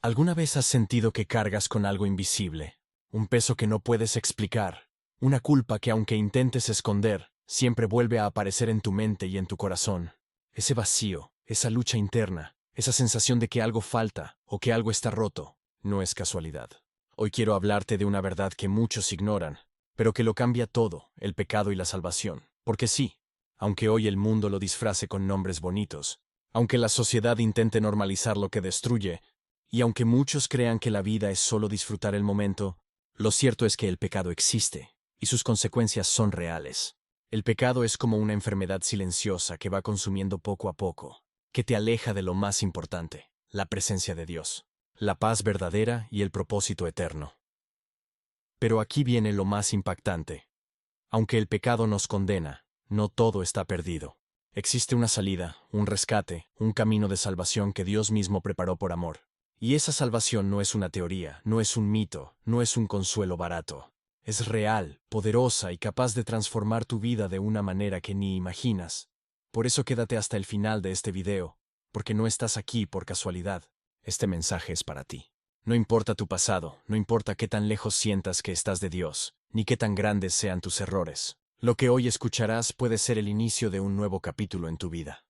¿Alguna vez has sentido que cargas con algo invisible? Un peso que no puedes explicar. Una culpa que aunque intentes esconder, siempre vuelve a aparecer en tu mente y en tu corazón. Ese vacío, esa lucha interna, esa sensación de que algo falta o que algo está roto, no es casualidad. Hoy quiero hablarte de una verdad que muchos ignoran, pero que lo cambia todo, el pecado y la salvación. Porque sí, aunque hoy el mundo lo disfrace con nombres bonitos, aunque la sociedad intente normalizar lo que destruye, y aunque muchos crean que la vida es solo disfrutar el momento, lo cierto es que el pecado existe, y sus consecuencias son reales. El pecado es como una enfermedad silenciosa que va consumiendo poco a poco, que te aleja de lo más importante, la presencia de Dios, la paz verdadera y el propósito eterno. Pero aquí viene lo más impactante. Aunque el pecado nos condena, no todo está perdido. Existe una salida, un rescate, un camino de salvación que Dios mismo preparó por amor. Y esa salvación no es una teoría, no es un mito, no es un consuelo barato. Es real, poderosa y capaz de transformar tu vida de una manera que ni imaginas. Por eso quédate hasta el final de este video, porque no estás aquí por casualidad. Este mensaje es para ti. No importa tu pasado, no importa qué tan lejos sientas que estás de Dios, ni qué tan grandes sean tus errores. Lo que hoy escucharás puede ser el inicio de un nuevo capítulo en tu vida.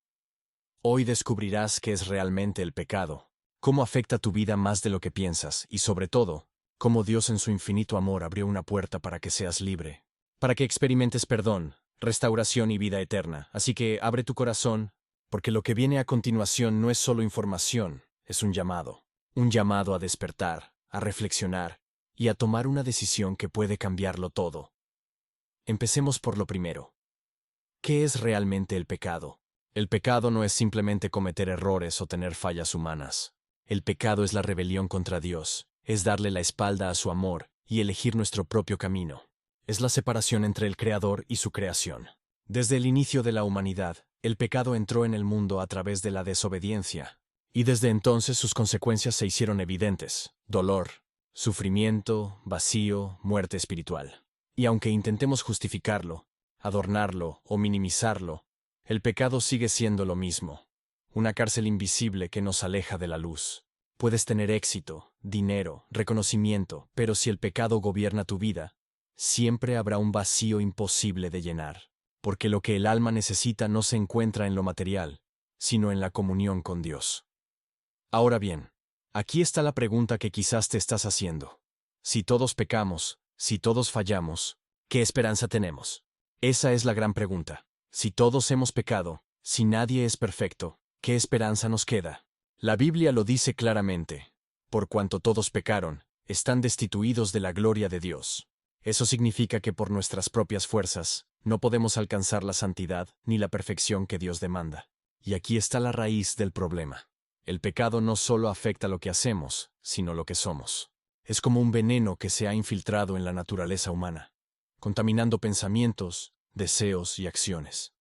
Hoy descubrirás qué es realmente el pecado, cómo afecta tu vida más de lo que piensas y, sobre todo, cómo Dios en su infinito amor abrió una puerta para que seas libre, para que experimentes perdón, restauración y vida eterna. Así que abre tu corazón, porque lo que viene a continuación no es solo información, es un llamado a despertar, a reflexionar y a tomar una decisión que puede cambiarlo todo. Empecemos por lo primero. ¿Qué es realmente el pecado? El pecado no es simplemente cometer errores o tener fallas humanas. El pecado es la rebelión contra Dios, es darle la espalda a su amor y elegir nuestro propio camino. Es la separación entre el Creador y su creación. Desde el inicio de la humanidad, el pecado entró en el mundo a través de la desobediencia, y desde entonces sus consecuencias se hicieron evidentes: dolor, sufrimiento, vacío, muerte espiritual. Y aunque intentemos justificarlo, adornarlo o minimizarlo, el pecado sigue siendo lo mismo, una cárcel invisible que nos aleja de la luz. Puedes tener éxito, dinero, reconocimiento, pero si el pecado gobierna tu vida, siempre habrá un vacío imposible de llenar, porque lo que el alma necesita no se encuentra en lo material, sino en la comunión con Dios. Ahora bien, aquí está la pregunta que quizás te estás haciendo. Si todos pecamos, si todos fallamos, ¿qué esperanza tenemos? Esa es la gran pregunta. Si todos hemos pecado, si nadie es perfecto, ¿qué esperanza nos queda? La Biblia lo dice claramente: por cuanto todos pecaron, están destituidos de la gloria de Dios. Eso significa que por nuestras propias fuerzas, no podemos alcanzar la santidad ni la perfección que Dios demanda. Y aquí está la raíz del problema. El pecado no solo afecta lo que hacemos, sino lo que somos. Es como un veneno que se ha infiltrado en la naturaleza humana, contaminando pensamientos, deseos y acciones.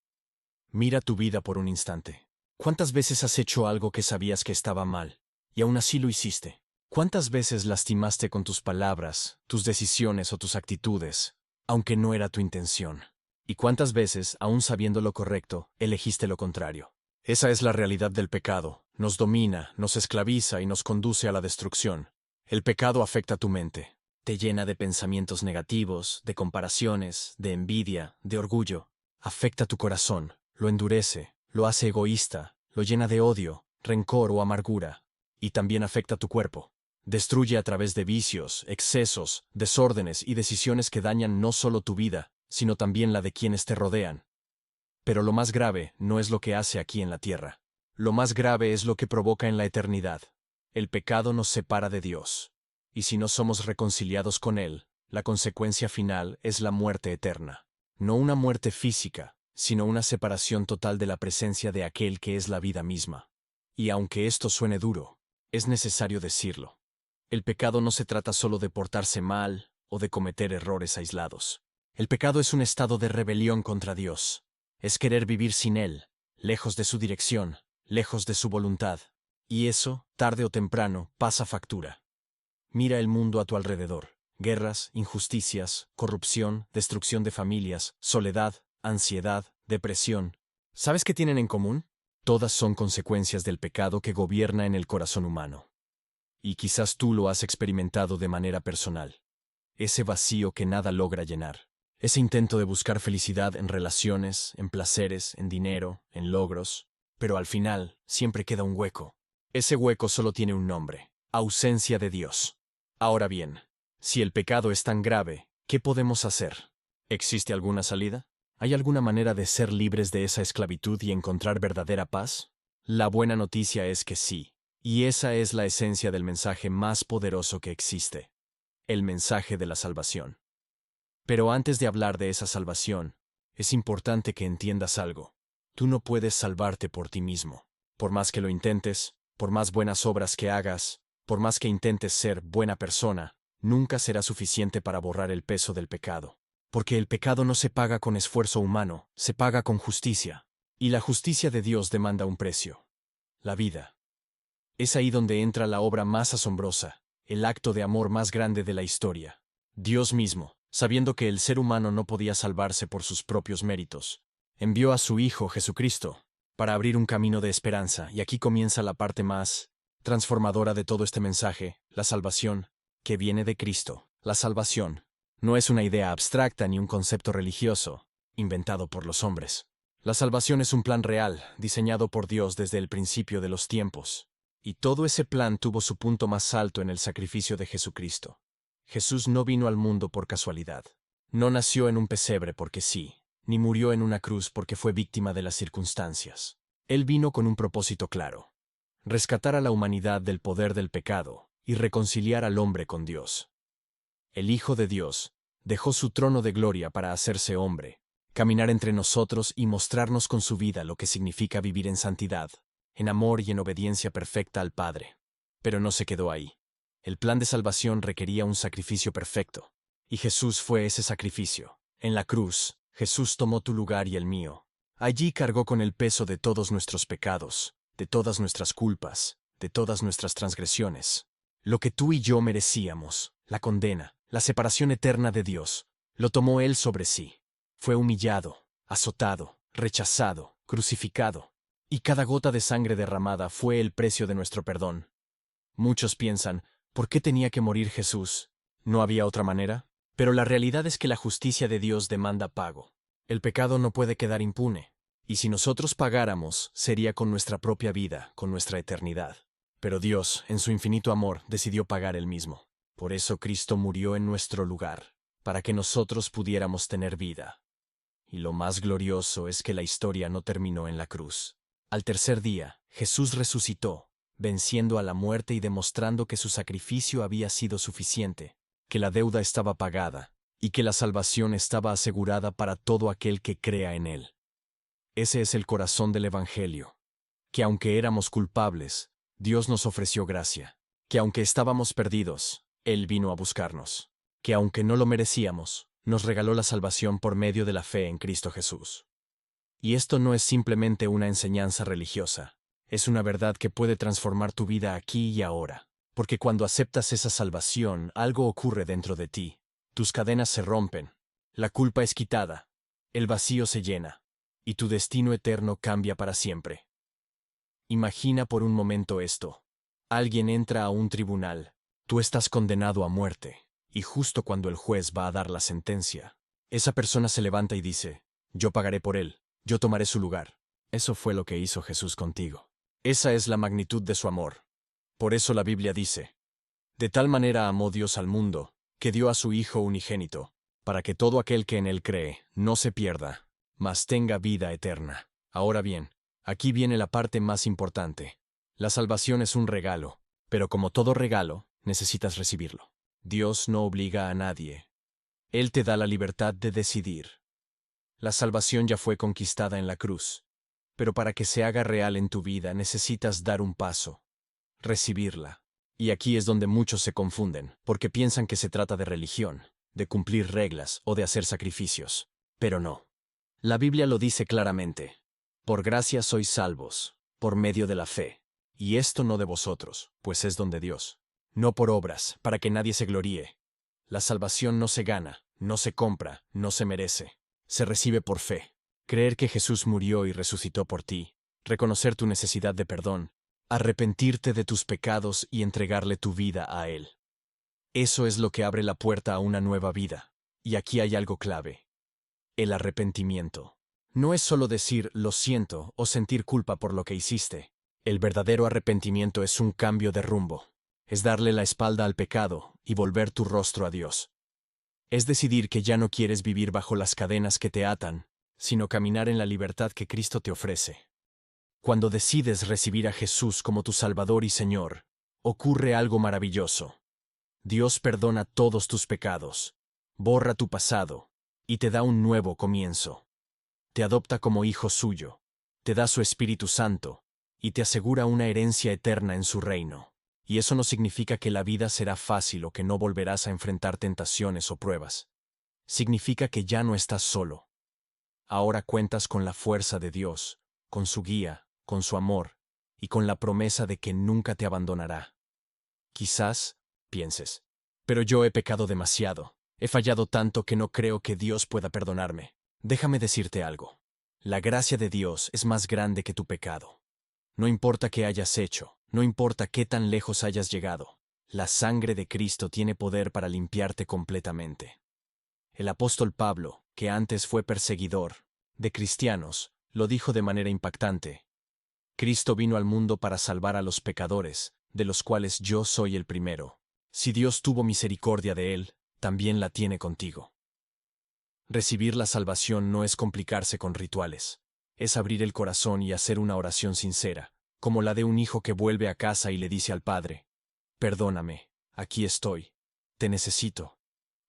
Mira tu vida por un instante. ¿Cuántas veces has hecho algo que sabías que estaba mal, y aún así lo hiciste? ¿Cuántas veces lastimaste con tus palabras, tus decisiones o tus actitudes, aunque no era tu intención? ¿Y cuántas veces, aún sabiendo lo correcto, elegiste lo contrario? Esa es la realidad del pecado. Nos domina, nos esclaviza y nos conduce a la destrucción. El pecado afecta tu mente. Te llena de pensamientos negativos, de comparaciones, de envidia, de orgullo. Afecta tu corazón, lo endurece, lo hace egoísta, lo llena de odio, rencor o amargura. Y también afecta tu cuerpo. Destruye a través de vicios, excesos, desórdenes y decisiones que dañan no solo tu vida, sino también la de quienes te rodean. Pero lo más grave no es lo que hace aquí en la tierra. Lo más grave es lo que provoca en la eternidad. El pecado nos separa de Dios. Y si no somos reconciliados con Él, la consecuencia final es la muerte eterna. No una muerte física, sino una separación total de la presencia de aquel que es la vida misma. Y aunque esto suene duro, es necesario decirlo. El pecado no se trata solo de portarse mal o de cometer errores aislados. El pecado es un estado de rebelión contra Dios. Es querer vivir sin Él, lejos de su dirección, lejos de su voluntad. Y eso, tarde o temprano, pasa factura. Mira el mundo a tu alrededor. Guerras, injusticias, corrupción, destrucción de familias, soledad, ansiedad, depresión. ¿Sabes qué tienen en común? Todas son consecuencias del pecado que gobierna en el corazón humano. Y quizás tú lo has experimentado de manera personal. Ese vacío que nada logra llenar. Ese intento de buscar felicidad en relaciones, en placeres, en dinero, en logros. Pero al final, siempre queda un hueco. Ese hueco solo tiene un nombre: ausencia de Dios. Ahora bien, si el pecado es tan grave, ¿qué podemos hacer? ¿Existe alguna salida? ¿Hay alguna manera de ser libres de esa esclavitud y encontrar verdadera paz? La buena noticia es que sí, y esa es la esencia del mensaje más poderoso que existe: el mensaje de la salvación. Pero antes de hablar de esa salvación, es importante que entiendas algo. Tú no puedes salvarte por ti mismo. Por más que lo intentes, por más buenas obras que hagas, por más que intentes ser buena persona, nunca será suficiente para borrar el peso del pecado. Porque el pecado no se paga con esfuerzo humano, se paga con justicia. Y la justicia de Dios demanda un precio: la vida. Es ahí donde entra la obra más asombrosa, el acto de amor más grande de la historia. Dios mismo, sabiendo que el ser humano no podía salvarse por sus propios méritos, envió a su Hijo Jesucristo para abrir un camino de esperanza, y aquí comienza la parte más transformadora de todo este mensaje: la salvación, que viene de Cristo. La salvación no es una idea abstracta ni un concepto religioso, inventado por los hombres. La salvación es un plan real, diseñado por Dios desde el principio de los tiempos. Y todo ese plan tuvo su punto más alto en el sacrificio de Jesucristo. Jesús no vino al mundo por casualidad. No nació en un pesebre porque sí, ni murió en una cruz porque fue víctima de las circunstancias. Él vino con un propósito claro: rescatar a la humanidad del poder del pecado y reconciliar al hombre con Dios. El Hijo de Dios dejó su trono de gloria para hacerse hombre, caminar entre nosotros y mostrarnos con su vida lo que significa vivir en santidad, en amor y en obediencia perfecta al Padre. Pero no se quedó ahí. El plan de salvación requería un sacrificio perfecto, y Jesús fue ese sacrificio. En la cruz, Jesús tomó tu lugar y el mío. Allí cargó con el peso de todos nuestros pecados, de todas nuestras culpas, de todas nuestras transgresiones. Lo que tú y yo merecíamos, la condena, la separación eterna de Dios, lo tomó Él sobre sí. Fue humillado, azotado, rechazado, crucificado, y cada gota de sangre derramada fue el precio de nuestro perdón. Muchos piensan: ¿por qué tenía que morir Jesús? ¿No había otra manera? Pero la realidad es que la justicia de Dios demanda pago. El pecado no puede quedar impune, y si nosotros pagáramos, sería con nuestra propia vida, con nuestra eternidad. Pero Dios, en su infinito amor, decidió pagar Él mismo. Por eso Cristo murió en nuestro lugar, para que nosotros pudiéramos tener vida. Y lo más glorioso es que la historia no terminó en la cruz. Al tercer día, Jesús resucitó, venciendo a la muerte y demostrando que su sacrificio había sido suficiente, que la deuda estaba pagada, y que la salvación estaba asegurada para todo aquel que crea en Él. Ese es el corazón del Evangelio: que aunque éramos culpables, Dios nos ofreció gracia; que aunque estábamos perdidos, Él vino a buscarnos; que aunque no lo merecíamos, nos regaló la salvación por medio de la fe en Cristo Jesús. Y esto no es simplemente una enseñanza religiosa, es una verdad que puede transformar tu vida aquí y ahora. Porque cuando aceptas esa salvación, algo ocurre dentro de ti. Tus cadenas se rompen, la culpa es quitada, el vacío se llena, y tu destino eterno cambia para siempre. Imagina por un momento esto. Alguien entra a un tribunal, tú estás condenado a muerte, y justo cuando el juez va a dar la sentencia, esa persona se levanta y dice: yo pagaré por él, yo tomaré su lugar. Eso fue lo que hizo Jesús contigo. Esa es la magnitud de su amor. Por eso la Biblia dice: de tal manera amó Dios al mundo, que dio a su Hijo unigénito, para que todo aquel que en él cree no se pierda, mas tenga vida eterna. Ahora bien, aquí viene la parte más importante. La salvación es un regalo, pero como todo regalo, necesitas recibirlo. Dios no obliga a nadie. Él te da la libertad de decidir. La salvación ya fue conquistada en la cruz, pero para que se haga real en tu vida necesitas dar un paso: recibirla. Y aquí es donde muchos se confunden, porque piensan que se trata de religión, de cumplir reglas o de hacer sacrificios. Pero no. La Biblia lo dice claramente: por gracia sois salvos, por medio de la fe. Y esto no de vosotros, pues es don de Dios. No por obras, para que nadie se gloríe. La salvación no se gana, no se compra, no se merece. Se recibe por fe. Creer que Jesús murió y resucitó por ti, reconocer tu necesidad de perdón, arrepentirte de tus pecados y entregarle tu vida a Él. Eso es lo que abre la puerta a una nueva vida. Y aquí hay algo clave. El arrepentimiento. No es solo decir lo siento o sentir culpa por lo que hiciste. El verdadero arrepentimiento es un cambio de rumbo. Es darle la espalda al pecado y volver tu rostro a Dios. Es decidir que ya no quieres vivir bajo las cadenas que te atan, sino caminar en la libertad que Cristo te ofrece. Cuando decides recibir a Jesús como tu Salvador y Señor, ocurre algo maravilloso. Dios perdona todos tus pecados, borra tu pasado y te da un nuevo comienzo. Te adopta como hijo suyo, te da su Espíritu Santo y te asegura una herencia eterna en su reino. Y eso no significa que la vida será fácil o que no volverás a enfrentar tentaciones o pruebas. Significa que ya no estás solo. Ahora cuentas con la fuerza de Dios, con su guía, con su amor y con la promesa de que nunca te abandonará. Quizás pienses, pero yo he pecado demasiado, he fallado tanto que no creo que Dios pueda perdonarme. Déjame decirte algo. La gracia de Dios es más grande que tu pecado. No importa qué hayas hecho, no importa qué tan lejos hayas llegado, la sangre de Cristo tiene poder para limpiarte completamente. El apóstol Pablo, que antes fue perseguidor de cristianos, lo dijo de manera impactante. Cristo vino al mundo para salvar a los pecadores, de los cuales yo soy el primero. Si Dios tuvo misericordia de él, también la tiene contigo. Recibir la salvación no es complicarse con rituales. Es abrir el corazón y hacer una oración sincera, como la de un hijo que vuelve a casa y le dice al padre: perdóname, aquí estoy, te necesito,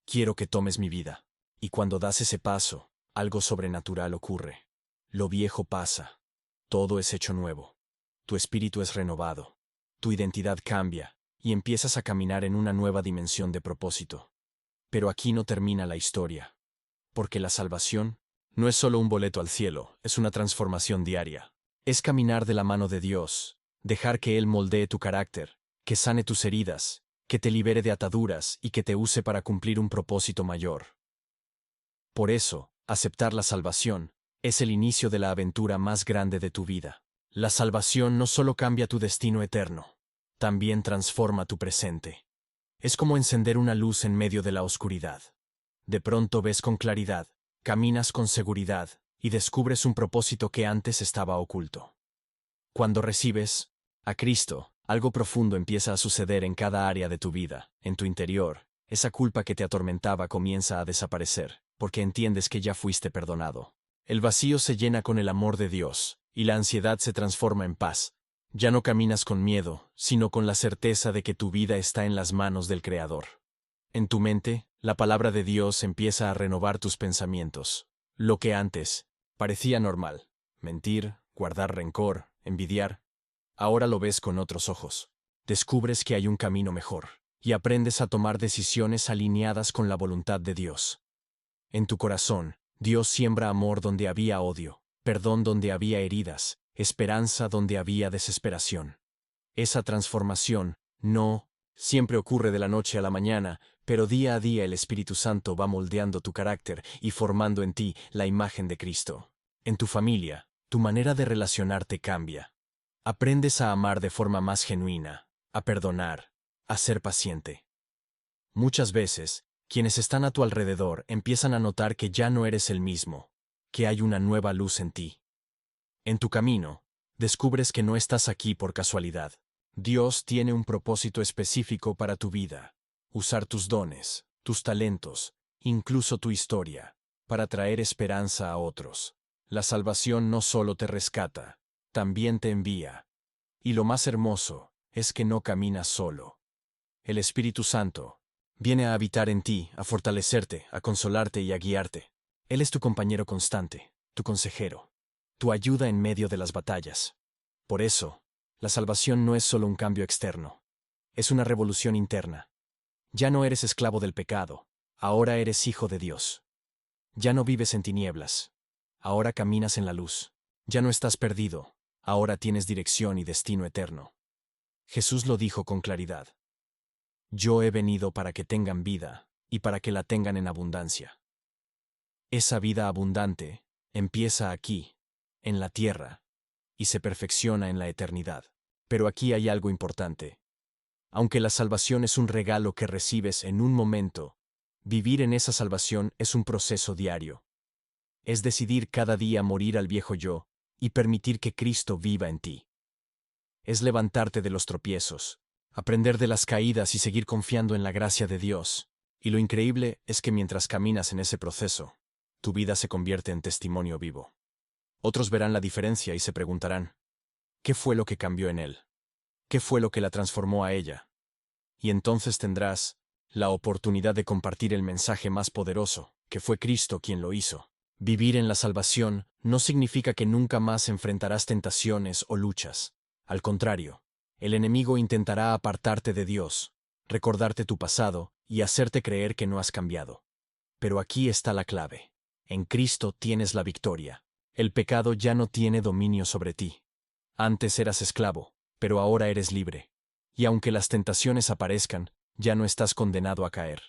quiero que tomes mi vida. Y cuando das ese paso, algo sobrenatural ocurre. Lo viejo pasa, todo es hecho nuevo. Tu espíritu es renovado, tu identidad cambia, y empiezas a caminar en una nueva dimensión de propósito. Pero aquí no termina la historia. Porque la salvación no es solo un boleto al cielo, es una transformación diaria. Es caminar de la mano de Dios, dejar que Él moldee tu carácter, que sane tus heridas, que te libere de ataduras y que te use para cumplir un propósito mayor. Por eso, aceptar la salvación es el inicio de la aventura más grande de tu vida. La salvación no solo cambia tu destino eterno, también transforma tu presente. Es como encender una luz en medio de la oscuridad. De pronto ves con claridad, caminas con seguridad y descubres un propósito que antes estaba oculto. Cuando recibes a Cristo, algo profundo empieza a suceder en cada área de tu vida, en tu interior. Esa culpa que te atormentaba comienza a desaparecer, porque entiendes que ya fuiste perdonado. El vacío se llena con el amor de Dios, y la ansiedad se transforma en paz. Ya no caminas con miedo, sino con la certeza de que tu vida está en las manos del Creador. En tu mente, la palabra de Dios empieza a renovar tus pensamientos. Lo que antes parecía normal, mentir, guardar rencor, envidiar, ahora lo ves con otros ojos. Descubres que hay un camino mejor, y aprendes a tomar decisiones alineadas con la voluntad de Dios. En tu corazón, Dios siembra amor donde había odio, perdón donde había heridas, esperanza donde había desesperación. Esa transformación no siempre ocurre de la noche a la mañana, pero día a día el Espíritu Santo va moldeando tu carácter y formando en ti la imagen de Cristo. En tu familia, tu manera de relacionarte cambia. Aprendes a amar de forma más genuina, a perdonar, a ser paciente. Muchas veces, quienes están a tu alrededor empiezan a notar que ya no eres el mismo, que hay una nueva luz en ti. En tu camino, descubres que no estás aquí por casualidad. Dios tiene un propósito específico para tu vida. Usar tus dones, tus talentos, incluso tu historia, para traer esperanza a otros. La salvación no solo te rescata, también te envía. Y lo más hermoso es que no caminas solo. El Espíritu Santo viene a habitar en ti, a fortalecerte, a consolarte y a guiarte. Él es tu compañero constante, tu consejero, tu ayuda en medio de las batallas. Por eso, la salvación no es solo un cambio externo, es una revolución interna. Ya no eres esclavo del pecado, ahora eres hijo de Dios. Ya no vives en tinieblas, ahora caminas en la luz. Ya no estás perdido, ahora tienes dirección y destino eterno. Jesús lo dijo con claridad. Yo he venido para que tengan vida, y para que la tengan en abundancia. Esa vida abundante empieza aquí, en la tierra, y se perfecciona en la eternidad. Pero aquí hay algo importante. Aunque la salvación es un regalo que recibes en un momento, vivir en esa salvación es un proceso diario. Es decidir cada día morir al viejo yo y permitir que Cristo viva en ti. Es levantarte de los tropiezos, aprender de las caídas y seguir confiando en la gracia de Dios. Y lo increíble es que mientras caminas en ese proceso, tu vida se convierte en testimonio vivo. Otros verán la diferencia y se preguntarán, ¿qué fue lo que cambió en él? ¿Qué fue lo que la transformó a ella? Y entonces tendrás la oportunidad de compartir el mensaje más poderoso, que fue Cristo quien lo hizo. Vivir en la salvación no significa que nunca más enfrentarás tentaciones o luchas. Al contrario, el enemigo intentará apartarte de Dios, recordarte tu pasado y hacerte creer que no has cambiado. Pero aquí está la clave. En Cristo tienes la victoria. El pecado ya no tiene dominio sobre ti. Antes eras esclavo, pero ahora eres libre. Y aunque las tentaciones aparezcan, ya no estás condenado a caer.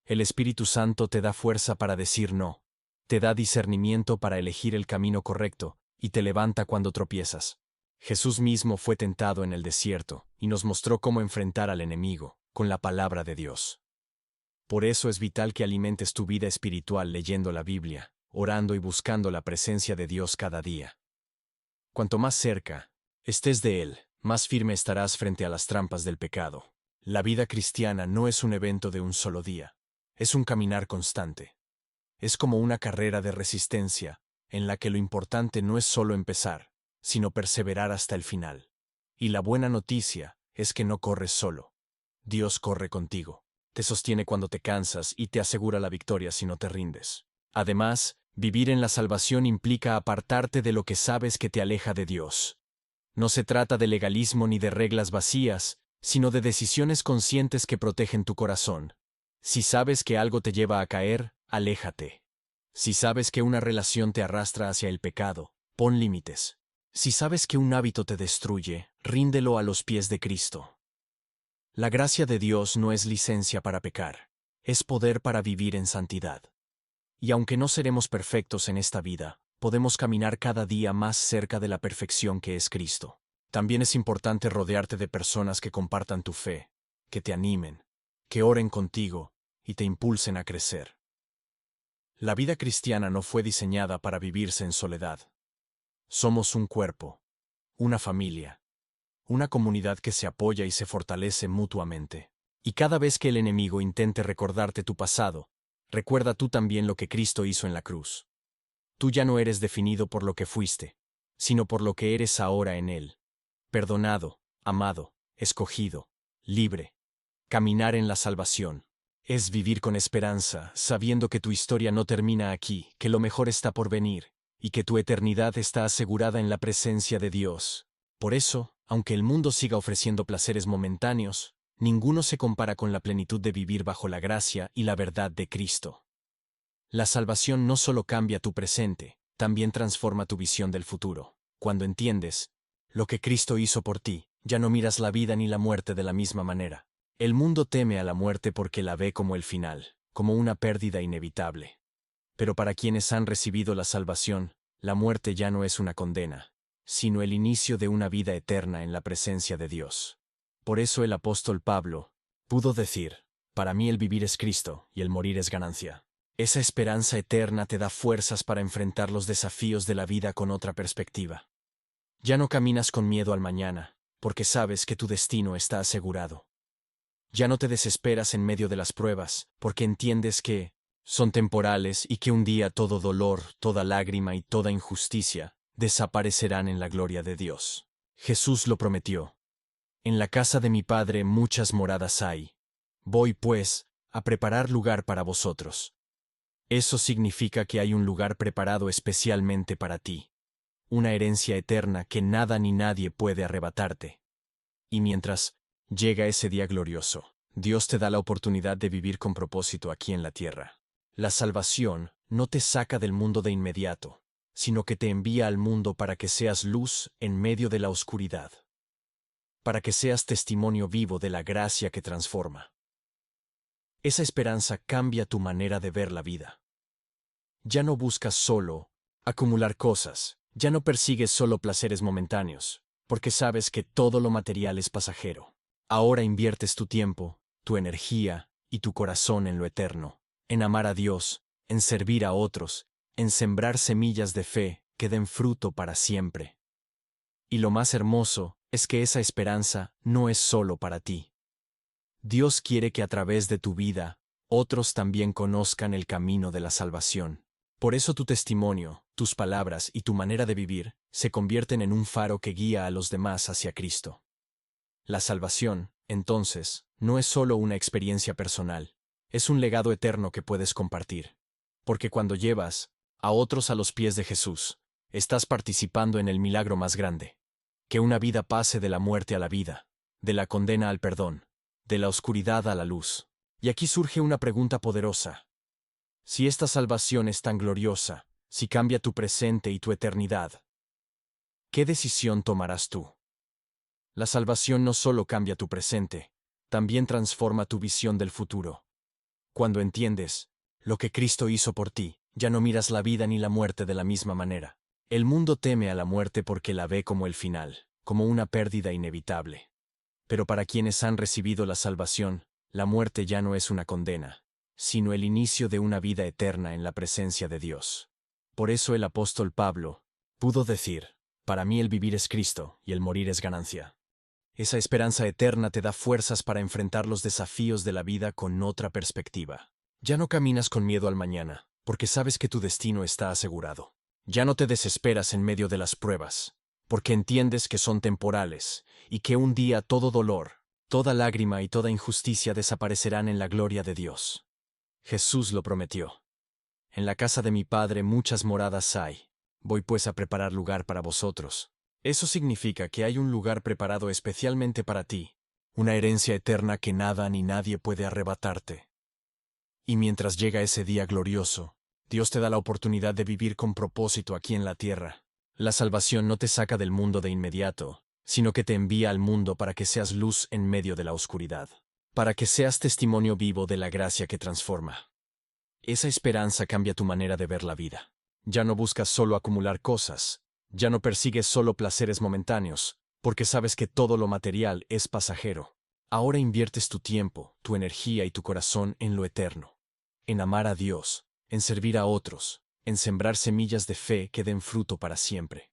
El Espíritu Santo te da fuerza para decir no, te da discernimiento para elegir el camino correcto, y te levanta cuando tropiezas. Jesús mismo fue tentado en el desierto, y nos mostró cómo enfrentar al enemigo, con la palabra de Dios. Por eso es vital que alimentes tu vida espiritual leyendo la Biblia, orando y buscando la presencia de Dios cada día. Cuanto más cerca estés de Él, más firme estarás frente a las trampas del pecado. La vida cristiana no es un evento de un solo día, es un caminar constante. Es como una carrera de resistencia, en la que lo importante no es solo empezar, sino perseverar hasta el final. Y la buena noticia es que no corres solo. Dios corre contigo, te sostiene cuando te cansas y te asegura la victoria si no te rindes. Además, vivir en la salvación implica apartarte de lo que sabes que te aleja de Dios. No se trata de legalismo ni de reglas vacías, sino de decisiones conscientes que protegen tu corazón. Si sabes que algo te lleva a caer, aléjate. Si sabes que una relación te arrastra hacia el pecado, pon límites. Si sabes que un hábito te destruye, ríndelo a los pies de Cristo. La gracia de Dios no es licencia para pecar, es poder para vivir en santidad. Y aunque no seremos perfectos en esta vida, podemos caminar cada día más cerca de la perfección que es Cristo. También es importante rodearte de personas que compartan tu fe, que te animen, que oren contigo y te impulsen a crecer. La vida cristiana no fue diseñada para vivirse en soledad. Somos un cuerpo, una familia, una comunidad que se apoya y se fortalece mutuamente. Y cada vez que el enemigo intente recordarte tu pasado, recuerda tú también lo que Cristo hizo en la cruz. Tú ya no eres definido por lo que fuiste, sino por lo que eres ahora en Él. Perdonado, amado, escogido, libre. Caminar en la salvación es vivir con esperanza, sabiendo que tu historia no termina aquí, que lo mejor está por venir, y que tu eternidad está asegurada en la presencia de Dios. Por eso, aunque el mundo siga ofreciendo placeres momentáneos, ninguno se compara con la plenitud de vivir bajo la gracia y la verdad de Cristo. La salvación no solo cambia tu presente, también transforma tu visión del futuro. Cuando entiendes lo que Cristo hizo por ti, ya no miras la vida ni la muerte de la misma manera. El mundo teme a la muerte porque la ve como el final, como una pérdida inevitable. Pero para quienes han recibido la salvación, la muerte ya no es una condena, sino el inicio de una vida eterna en la presencia de Dios. Por eso el apóstol Pablo pudo decir, para mí el vivir es Cristo y el morir es ganancia. Esa esperanza eterna te da fuerzas para enfrentar los desafíos de la vida con otra perspectiva. Ya no caminas con miedo al mañana, porque sabes que tu destino está asegurado. Ya no te desesperas en medio de las pruebas, porque entiendes que son temporales y que un día todo dolor, toda lágrima y toda injusticia desaparecerán en la gloria de Dios. Jesús lo prometió. En la casa de mi Padre muchas moradas hay. Voy, pues, a preparar lugar para vosotros. Eso significa que hay un lugar preparado especialmente para ti, una herencia eterna que nada ni nadie puede arrebatarte. Y mientras llega ese día glorioso, Dios te da la oportunidad de vivir con propósito aquí en la tierra. La salvación no te saca del mundo de inmediato, sino que te envía al mundo para que seas luz en medio de la oscuridad, para que seas testimonio vivo de la gracia que transforma. Esa esperanza cambia tu manera de ver la vida. Ya no buscas solo acumular cosas, ya no persigues solo placeres momentáneos. porque sabes que todo lo material es pasajero. Ahora inviertes tu tiempo, tu energía y tu corazón en lo eterno, en amar a Dios, en servir a otros, en sembrar semillas de fe que den fruto para siempre. Y lo más hermoso es que esa esperanza no es solo para ti. Dios quiere que a través de tu vida, otros también conozcan el camino de la salvación. Por eso tu testimonio, tus palabras y tu manera de vivir se convierten en un faro que guía a los demás hacia Cristo. La salvación, entonces, no es solo una experiencia personal, es un legado eterno que puedes compartir. Porque cuando llevas a otros a los pies de Jesús, estás participando en el milagro más grande. Que una vida pase de la muerte a la vida, de la condena al perdón, de la oscuridad a la luz. Y aquí surge una pregunta poderosa. Si esta salvación es tan gloriosa, si cambia tu presente y tu eternidad, ¿qué decisión tomarás tú? La salvación no solo cambia tu presente, también transforma tu visión del futuro. Cuando entiendes lo que Cristo hizo por ti, ya no miras la vida ni la muerte de la misma manera. El mundo teme a la muerte porque la ve como el final, como una pérdida inevitable. Pero para quienes han recibido la salvación, la muerte ya no es una condena, sino el inicio de una vida eterna en la presencia de Dios. Por eso el apóstol Pablo pudo decir, para mí el vivir es Cristo y el morir es ganancia. Esa esperanza eterna te da fuerzas para enfrentar los desafíos de la vida con otra perspectiva. Ya no caminas con miedo al mañana, porque sabes que tu destino está asegurado. Ya no te desesperas en medio de las pruebas, porque entiendes que son temporales y que un día todo dolor, toda lágrima y toda injusticia desaparecerán en la gloria de Dios. Jesús lo prometió. En la casa de mi Padre muchas moradas hay. Voy pues a preparar lugar para vosotros. Eso significa que hay un lugar preparado especialmente para ti, una herencia eterna que nada ni nadie puede arrebatarte. Y mientras llega ese día glorioso, Dios te da la oportunidad de vivir con propósito aquí en la tierra. La salvación no te saca del mundo de inmediato, sino que te envía al mundo para que seas luz en medio de la oscuridad, para que seas testimonio vivo de la gracia que transforma. Esa esperanza cambia tu manera de ver la vida. Ya no buscas solo acumular cosas, ya no persigues solo placeres momentáneos, porque sabes que todo lo material es pasajero. Ahora inviertes tu tiempo, tu energía y tu corazón en lo eterno, en amar a Dios, en servir a otros, en sembrar semillas de fe que den fruto para siempre.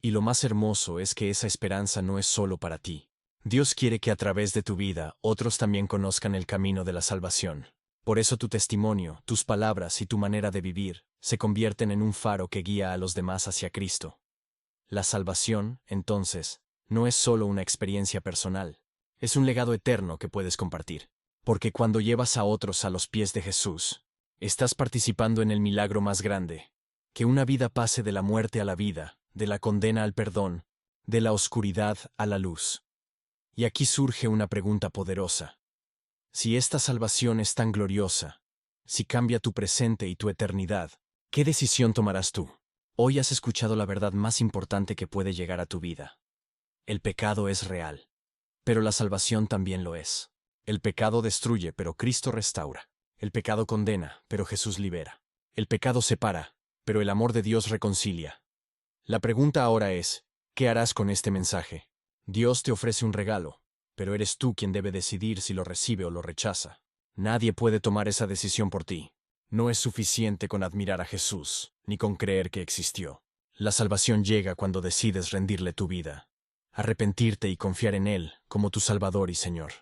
Y lo más hermoso es que esa esperanza no es solo para ti. Dios quiere que a través de tu vida otros también conozcan el camino de la salvación. Por eso tu testimonio, tus palabras y tu manera de vivir se convierten en un faro que guía a los demás hacia Cristo. La salvación, entonces, no es solo una experiencia personal, es un legado eterno que puedes compartir. Porque cuando llevas a otros a los pies de Jesús, estás participando en el milagro más grande, que una vida pase de la muerte a la vida, de la condena al perdón, de la oscuridad a la luz. Y aquí surge una pregunta poderosa. Si esta salvación es tan gloriosa, si cambia tu presente y tu eternidad, ¿qué decisión tomarás tú? Hoy has escuchado la verdad más importante que puede llegar a tu vida. El pecado es real, pero la salvación también lo es. El pecado destruye, pero Cristo restaura. El pecado condena, pero Jesús libera. El pecado separa, pero el amor de Dios reconcilia. La pregunta ahora es, ¿qué harás con este mensaje? Dios te ofrece un regalo, pero eres tú quien debe decidir si lo recibe o lo rechaza. Nadie puede tomar esa decisión por ti. No es suficiente con admirar a Jesús, ni con creer que existió. La salvación llega cuando decides rendirle tu vida, arrepentirte y confiar en Él como tu Salvador y Señor.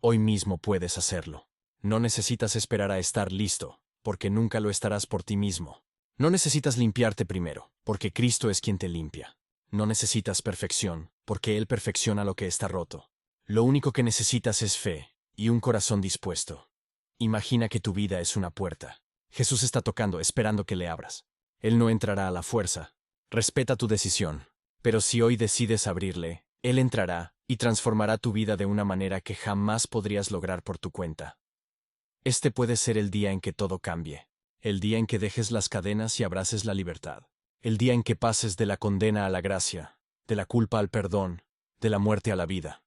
Hoy mismo puedes hacerlo. No necesitas esperar a estar listo, porque nunca lo estarás por ti mismo. No necesitas limpiarte primero, porque Cristo es quien te limpia. No necesitas perfección, porque Él perfecciona lo que está roto. Lo único que necesitas es fe y un corazón dispuesto. Imagina que tu vida es una puerta. Jesús está tocando, esperando que le abras. Él no entrará a la fuerza. Respeta tu decisión. Pero si hoy decides abrirle, Él entrará y transformará tu vida de una manera que jamás podrías lograr por tu cuenta. Este puede ser el día en que todo cambie. El día en que dejes las cadenas y abraces la libertad. El día en que pases de la condena a la gracia, de la culpa al perdón, de la muerte a la vida.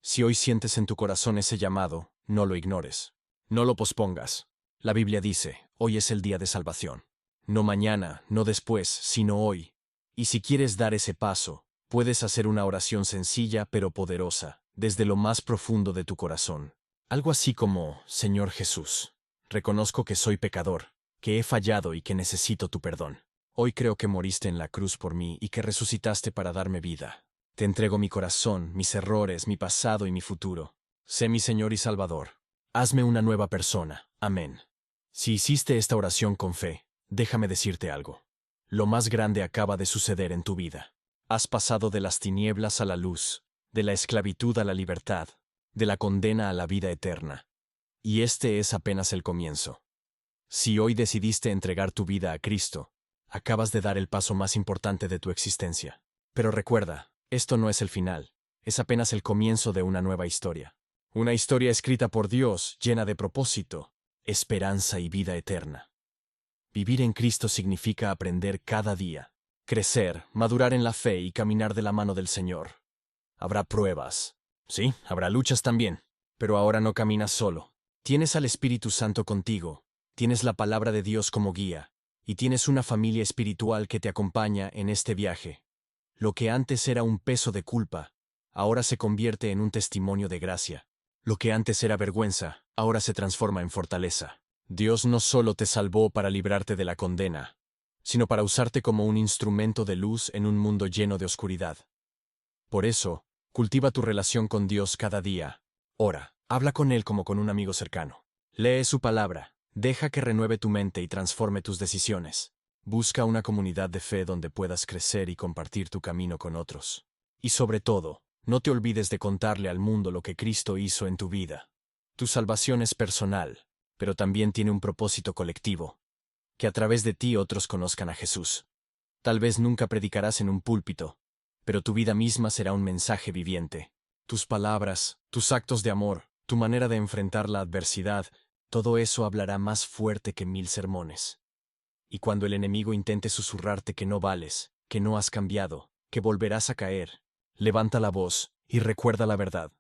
Si hoy sientes en tu corazón ese llamado, no lo ignores. No lo pospongas. La Biblia dice, hoy es el día de salvación. No mañana, no después, sino hoy. Y si quieres dar ese paso, Puedes hacer una oración sencilla pero poderosa, desde lo más profundo de tu corazón. Algo así como, Señor Jesús, reconozco que soy pecador, que he fallado y que necesito tu perdón. Hoy creo que moriste en la cruz por mí y que resucitaste para darme vida. Te entrego mi corazón, mis errores, mi pasado y mi futuro. Sé mi Señor y Salvador. Hazme una nueva persona. Amén. Si hiciste esta oración con fe, déjame decirte algo. Lo más grande acaba de suceder en tu vida. Has pasado de las tinieblas a la luz, de la esclavitud a la libertad, de la condena a la vida eterna. Y este es apenas el comienzo. Si hoy decidiste entregar tu vida a Cristo, acabas de dar el paso más importante de tu existencia. Pero recuerda, esto no es el final, es apenas el comienzo de una nueva historia. Una historia escrita por Dios, llena de propósito, esperanza y vida eterna. Vivir en Cristo significa aprender cada día, crecer, madurar en la fe y caminar de la mano del Señor. Habrá pruebas. Sí, habrá luchas también. Pero ahora no caminas solo. Tienes al Espíritu Santo contigo, tienes la palabra de Dios como guía, y tienes una familia espiritual que te acompaña en este viaje. Lo que antes era un peso de culpa, ahora se convierte en un testimonio de gracia. Lo que antes era vergüenza, ahora se transforma en fortaleza. Dios no solo te salvó para librarte de la condena, sino para usarte como un instrumento de luz en un mundo lleno de oscuridad. Por eso, cultiva tu relación con Dios cada día. Ora, habla con Él como con un amigo cercano. Lee su palabra, deja que renueve tu mente y transforme tus decisiones. Busca una comunidad de fe donde puedas crecer y compartir tu camino con otros. Y sobre todo, no te olvides de contarle al mundo lo que Cristo hizo en tu vida. Tu salvación es personal, pero también tiene un propósito colectivo. Que a través de ti otros conozcan a Jesús. Tal vez nunca predicarás en un púlpito, pero tu vida misma será un mensaje viviente. Tus palabras, tus actos de amor, tu manera de enfrentar la adversidad, todo eso hablará más fuerte que 1000 sermones. Y cuando el enemigo intente susurrarte que no vales, que no has cambiado, que volverás a caer, levanta la voz y recuerda la verdad.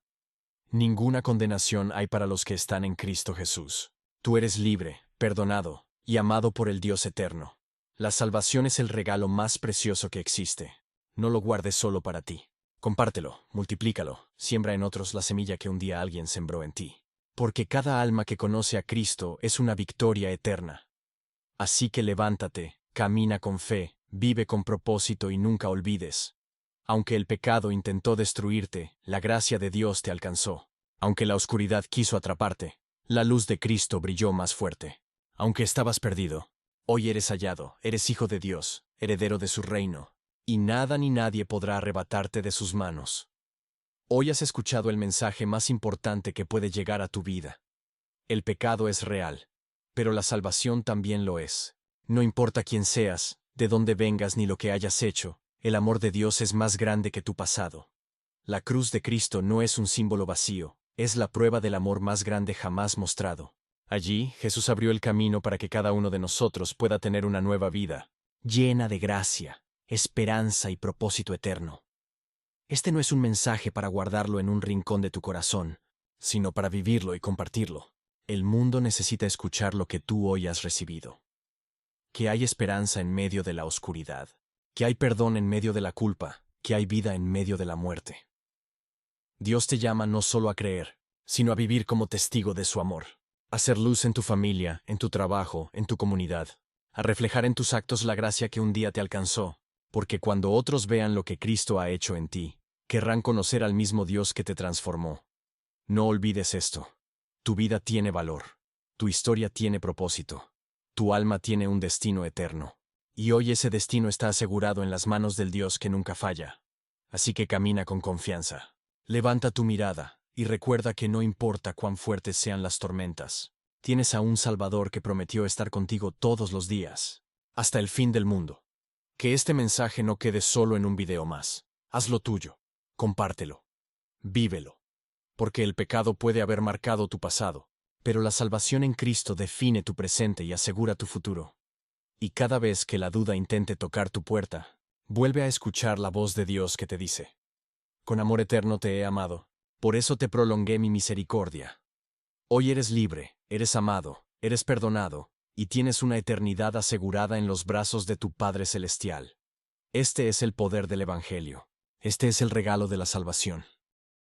Ninguna condenación hay para los que están en Cristo Jesús. Tú eres libre, perdonado y amado por el Dios eterno. La salvación es el regalo más precioso que existe. No lo guardes solo para ti. Compártelo, multiplícalo, siembra en otros la semilla que un día alguien sembró en ti. Porque cada alma que conoce a Cristo es una victoria eterna. Así que levántate, camina con fe, vive con propósito y nunca olvides. Aunque el pecado intentó destruirte, la gracia de Dios te alcanzó. Aunque la oscuridad quiso atraparte, la luz de Cristo brilló más fuerte. Aunque estabas perdido, hoy eres hallado, eres hijo de Dios, heredero de su reino, y nada ni nadie podrá arrebatarte de sus manos. Hoy has escuchado el mensaje más importante que puede llegar a tu vida. El pecado es real, pero la salvación también lo es. No importa quién seas, de dónde vengas ni lo que hayas hecho, el amor de Dios es más grande que tu pasado. La cruz de Cristo no es un símbolo vacío, es la prueba del amor más grande jamás mostrado. Allí, Jesús abrió el camino para que cada uno de nosotros pueda tener una nueva vida, llena de gracia, esperanza y propósito eterno. Este no es un mensaje para guardarlo en un rincón de tu corazón, sino para vivirlo y compartirlo. El mundo necesita escuchar lo que tú hoy has recibido. Que hay esperanza en medio de la oscuridad, que hay perdón en medio de la culpa, que hay vida en medio de la muerte. Dios te llama no solo a creer, sino a vivir como testigo de su amor. A hacer luz en tu familia, en tu trabajo, en tu comunidad. A reflejar en tus actos la gracia que un día te alcanzó, porque cuando otros vean lo que Cristo ha hecho en ti, querrán conocer al mismo Dios que te transformó. No olvides esto. Tu vida tiene valor. Tu historia tiene propósito. Tu alma tiene un destino eterno. Y hoy ese destino está asegurado en las manos del Dios que nunca falla. Así que camina con confianza. Levanta tu mirada y recuerda que no importa cuán fuertes sean las tormentas, tienes a un Salvador que prometió estar contigo todos los días, hasta el fin del mundo. Que este mensaje no quede solo en un video más. Hazlo tuyo. Compártelo. Vívelo. Porque el pecado puede haber marcado tu pasado, pero la salvación en Cristo define tu presente y asegura tu futuro. Y cada vez que la duda intente tocar tu puerta, vuelve a escuchar la voz de Dios que te dice: con amor eterno te he amado, por eso te prolongué mi misericordia. Hoy eres libre, eres amado, eres perdonado, y tienes una eternidad asegurada en los brazos de tu Padre Celestial. Este es el poder del Evangelio. Este es el regalo de la salvación.